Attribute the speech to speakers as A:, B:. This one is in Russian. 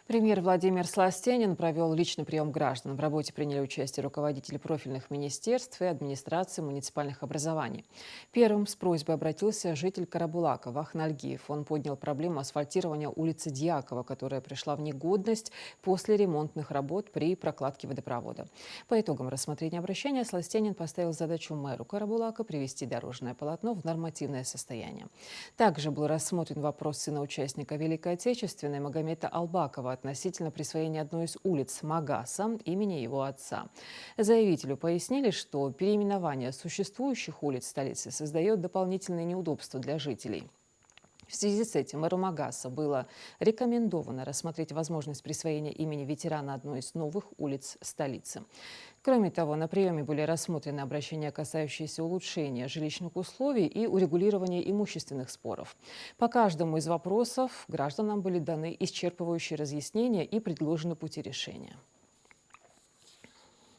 A: Премьер Владимир Сластенин провел личный прием граждан. В работе приняли участие руководители профильных министерств и администрации муниципальных образований. Первым с просьбой обратился житель Карабулака Вахн Альгиев. Он поднял проблему асфальтирования улицы Дьякова, которая пришла в негодность после ремонтных работ при прокладке водопровода. По итогам рассмотрения обращения Сластенин поставил задачу мэру Карабулака привести дорожное полотно в нормативное состояние. Также был рассмотрен вопрос сына участника Великой Отечественной Магомета Албакова относительно присвоения одной из улиц Магаса имени его отца. Заявителю пояснили, что переименование существующих улиц столицы создает дополнительные неудобства для жителей. В связи с этим мэру Магаса было рекомендовано рассмотреть возможность присвоения имени ветерана одной из новых улиц столицы. Кроме того, на приеме были рассмотрены обращения, касающиеся улучшения жилищных условий и урегулирования имущественных споров. По каждому из вопросов гражданам были даны исчерпывающие разъяснения и предложены пути решения.